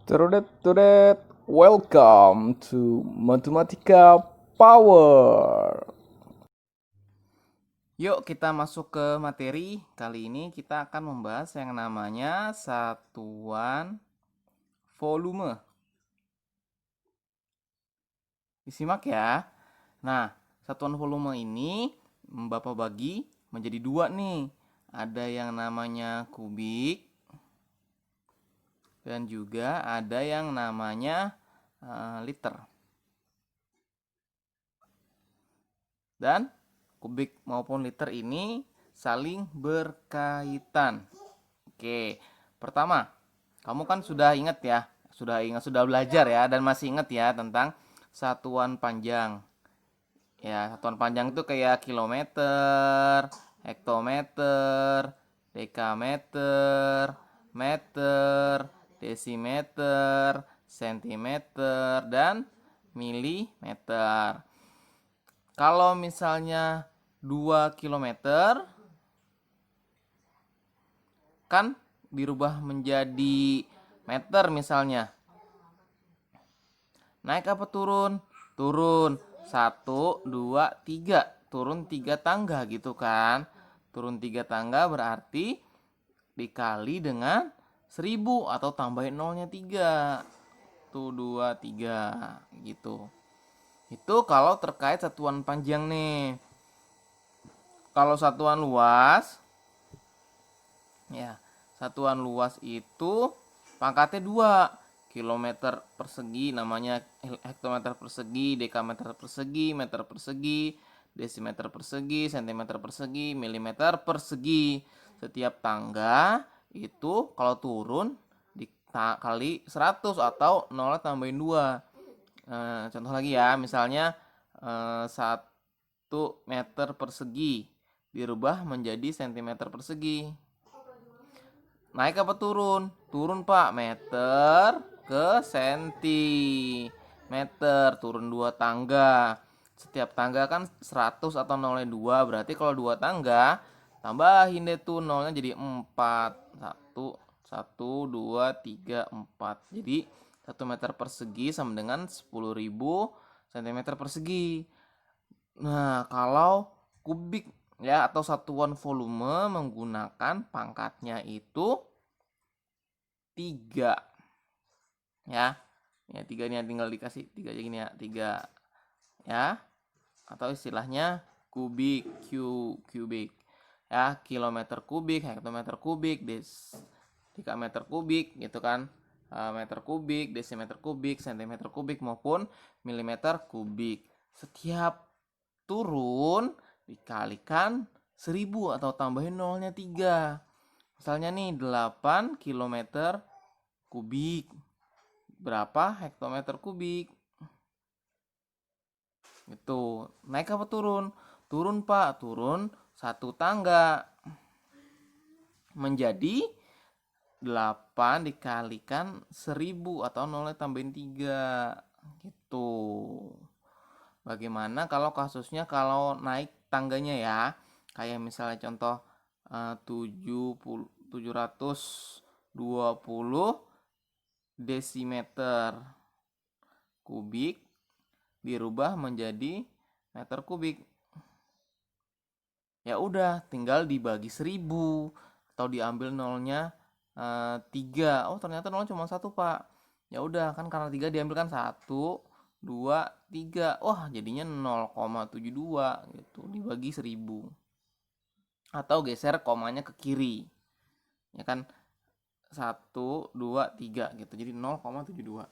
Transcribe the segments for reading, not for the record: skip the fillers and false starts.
Tudet, welcome to Matematika Power. Yuk kita masuk ke materi. Kali ini kita akan membahas yang namanya satuan volume. Disimak ya. Nah, satuan volume ini Bapak bagi menjadi dua nih. Ada yang namanya kubik dan juga ada yang namanya liter. Dan kubik maupun liter ini saling berkaitan. Oke, pertama, kamu kan sudah ingat ya, sudah belajar ya, dan masih ingat ya tentang satuan panjang. Ya, satuan panjang itu kayak kilometer, hektometer, dekameter, meter, desimeter, sentimeter, dan milimeter. Kalau misalnya 2 kilometer kan dirubah menjadi meter misalnya. Naik apa turun? Turun. 1, 2, 3. Turun 3 tangga gitu kan. Turun 3 tangga berarti dikali dengan 1000 atau tambahin nolnya 3. 1, 2, 3 gitu. Itu kalau terkait satuan panjang nih. Kalau satuan luas, ya, satuan luas itu pangkatnya 2. Kilometer persegi namanya hektometer persegi, dekameter persegi, meter persegi, desimeter persegi, sentimeter persegi, milimeter persegi. Setiap tangga itu kalau turun dikali 100 atau 0 tambahin 2. Contoh lagi ya, misalnya 1 meter persegi dirubah menjadi sentimeter persegi. Naik apa turun? Turun pak, meter ke sentimeter, turun 2 tangga. Setiap tangga kan 100 atau nolnya 2, berarti kalau 2 tangga tambahin deh tuh nolnya jadi 4. 1, 2, 3, 4. Jadi 1 meter persegi sama dengan 10.000 cm persegi. Nah, kalau kubik ya atau satuan volume menggunakan pangkatnya itu 3 ya. Ya 3 ini tinggal dikasih 3 aja gini ya, 3 ya. Atau istilahnya kubik, kubik. Ya, kilometer kubik, hektometer kubik, dekameter kubik gitu kan. Meter kubik, desimeter kubik, sentimeter kubik maupun milimeter kubik. Setiap turun dikalikan 1000 atau tambahin nolnya 3. Misalnya nih 8 kilometer kubik. Berapa hektometer kubik? Itu. Naik apa turun? Turun pak, turun 1 tangga. Menjadi 8 dikalikan 1000 atau nolnya tambahin 3. Gitu. Bagaimana kalau kasusnya kalau naik tangganya ya? Kayak misalnya contoh 720 desimeter kubik dirubah menjadi meter kubik. Ya udah, tinggal dibagi 1000 atau diambil nolnya 3. Oh, ternyata nolnya cuma 1, Pak. Ya udah, kan karena 3 diambil kan 1, 2, 3. Wah, jadinya 0,72 gitu dibagi 1000. Atau geser komanya ke kiri. Ya kan 1, 2, 3 gitu. Jadi 0,72.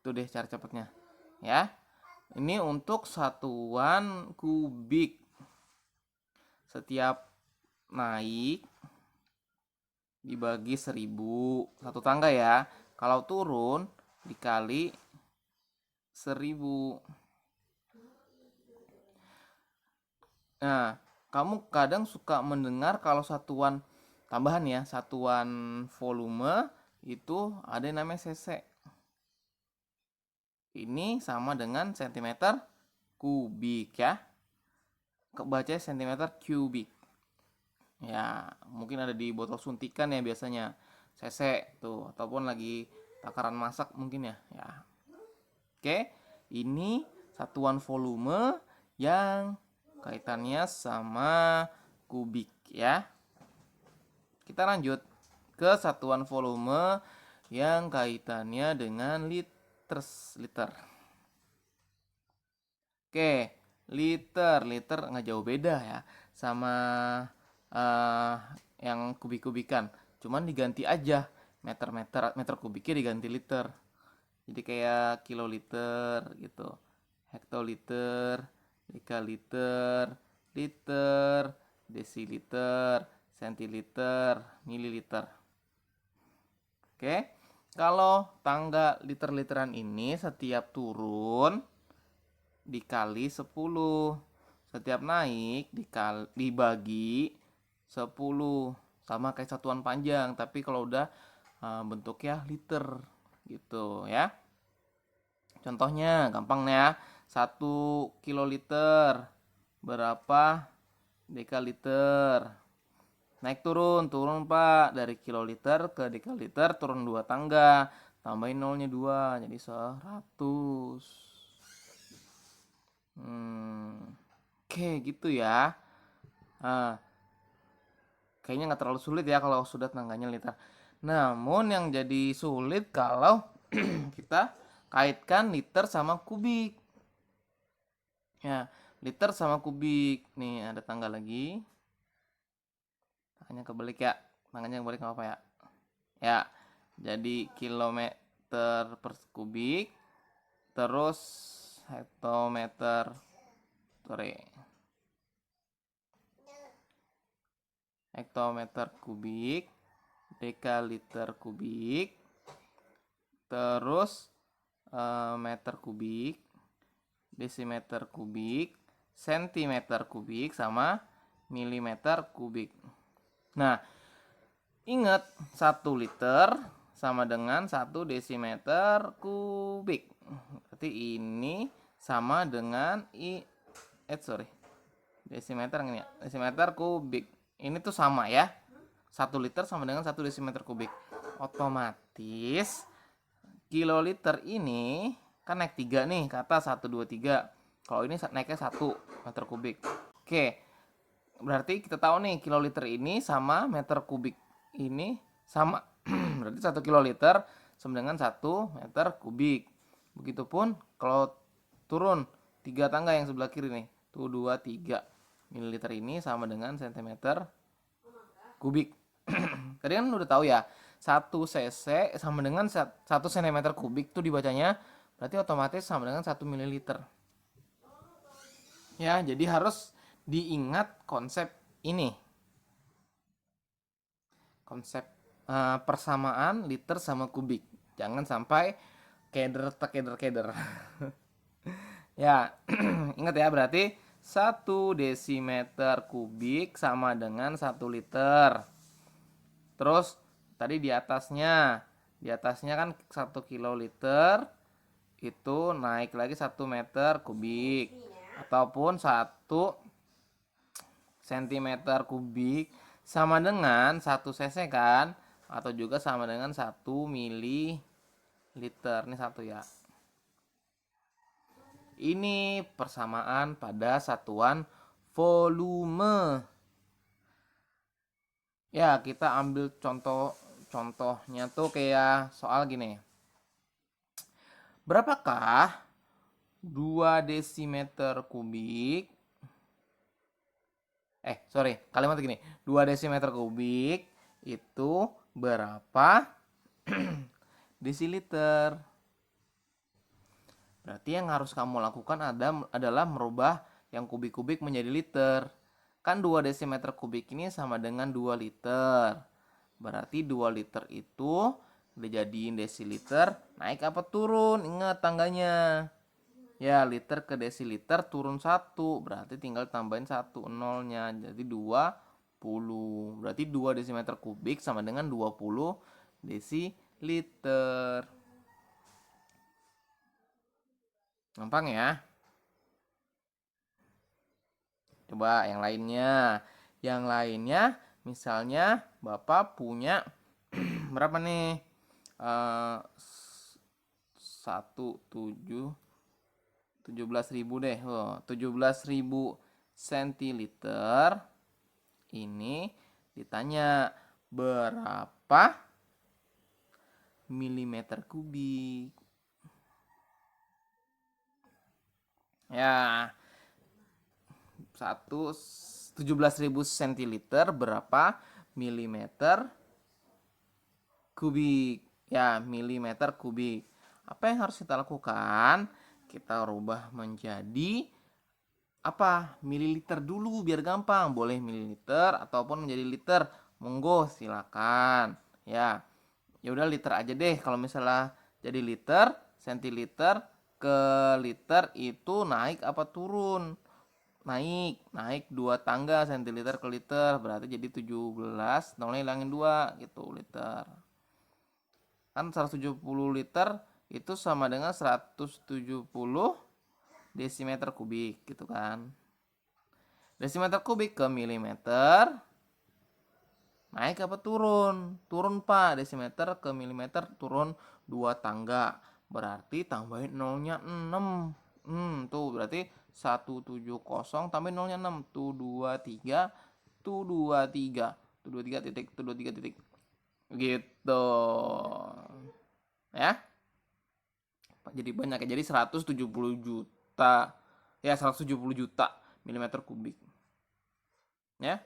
Itu deh cara cepatnya. Ya. Ini untuk satuan kubik. Setiap naik dibagi 1000 1 tangga ya. Kalau turun dikali 1000. Nah, kamu kadang suka mendengar kalau satuan tambahan ya, satuan volume itu ada yang namanya cc. Ini sama dengan cm kubik ya. Kebaca cm kubik. Ya, mungkin ada di botol suntikan ya biasanya. Cc tuh, ataupun lagi takaran masak mungkin ya. Oke, ini satuan volume yang kaitannya sama kubik ya. Kita lanjut ke satuan volume yang kaitannya dengan liter. Oke, liter nggak jauh beda ya sama yang kubik-kubikan. Cuman diganti aja meter kubiknya diganti liter. Jadi kayak kiloliter gitu, hektoliter, dekaliter, liter, desiliter, sentiliter, mililiter. Oke, kalau tangga liter-literan ini setiap turun dikali 10, setiap naik dibagi 10, sama kayak satuan panjang, tapi kalau udah bentuknya liter gitu ya. Contohnya gampang ya, 1 kiloliter berapa dekaliter. Naik turun Pak, dari kiloliter ke dekaliter turun 2 tangga, tambahin nolnya 2 jadi 100. Oke gitu ya. Kayaknya nggak terlalu sulit ya kalau sudah tangganya liter. Namun yang jadi sulit kalau kita kaitkan liter sama kubik. Ya, liter sama kubik. Nih ada tangga lagi. Tangannya kebalik ya. Tangannya kebalik nggak apa ya. Ya, jadi kilometer per kubik. Terus hektometer. Hektometer kubik. Dekaliter kubik. Terus meter kubik, desimeter kubik, sentimeter kubik, sama milimeter kubik. Nah, ingat 1 liter sama dengan 1 desimeter kubik. Berarti ini sama dengan desimeter ini ya, desimeter kubik. Ini tuh sama ya. 1 liter sama dengan 1 desimeter kubik. Otomatis kiloliter ini kan naik 3 nih ke atas, 1, 2, 3. Kalau ini naiknya 1 meter kubik. Oke, berarti kita tahu nih kiloliter ini sama meter kubik ini sama. Berarti 1 kiloliter sama dengan 1 meter kubik. Begitupun kalau turun 3 tangga yang sebelah kiri nih, tuh 2, 3. Mililiter ini sama dengan sentimeter kubik. Tadi kan udah tahu ya, 1 cc sama dengan 1 cm kubik tuh dibacanya, berarti otomatis sama dengan 1 ml. Ya, jadi harus diingat konsep ini. Konsep persamaan liter sama kubik. Jangan sampai keder. Ya, ingat ya, berarti 1 desimeter kubik sama dengan 1 liter. Terus tadi di atasnya kan 1 kiloliter itu naik lagi 1 meter kubik ataupun 1 sentimeter kubik sama dengan 1 cc kan, atau juga sama dengan 1 mililiter. Ini 1 ya. Ini persamaan pada satuan volume. Ya, kita ambil contohnya tuh kayak soal gini. Berapakah 2 desimeter kubik? Kalimat gini. 2 desimeter kubik itu berapa desiliter? Berarti yang harus kamu lakukan adalah merubah yang kubik-kubik menjadi liter. Kan 2 desimeter kubik ini sama dengan 2 liter. Berarti 2 liter itu dijadiin desiliter, naik apa turun? Ingat tangganya. Ya, liter ke desiliter turun 1. Berarti tinggal tambahin 1 nolnya. Jadi 20. Berarti 2 desimeter kubik sama dengan 20 desiliter. Gampang ya. Coba yang lainnya. Yang lainnya misalnya Bapak punya berapa nih? 17.000 deh. 17.000 centiliter. Ini ditanya berapa milimeter kubik. Ya, 17.000 centiliter berapa milimeter kubik? Ya, milimeter kubik. Apa yang harus kita lakukan? Kita rubah menjadi apa? Mililiter dulu biar gampang. Boleh mililiter ataupun menjadi liter. Monggo, silakan. Ya. Ya udah liter aja deh. Kalau misalnya jadi liter, sentiliter ke liter itu naik apa turun? Naik 2 tangga sentiliter ke liter. Berarti jadi 17, nolnya hilangin 2 gitu, liter. Kan 170 liter itu sama dengan 170 desimeter kubik gitu kan. Desimeter kubik ke milimeter naik apa turun? Turun Pak. Desimeter ke milimeter turun 2 tangga. Berarti tambahin nolnya 6. Tuh berarti 170 tambahin nolnya 6. Tuh 23, tuh 23. Tuh 23 titik, tuh 23 titik. Gitu. Ya. Jadi banyak ya. Jadi 170 juta. Ya 170 juta milimeter kubik. Ya.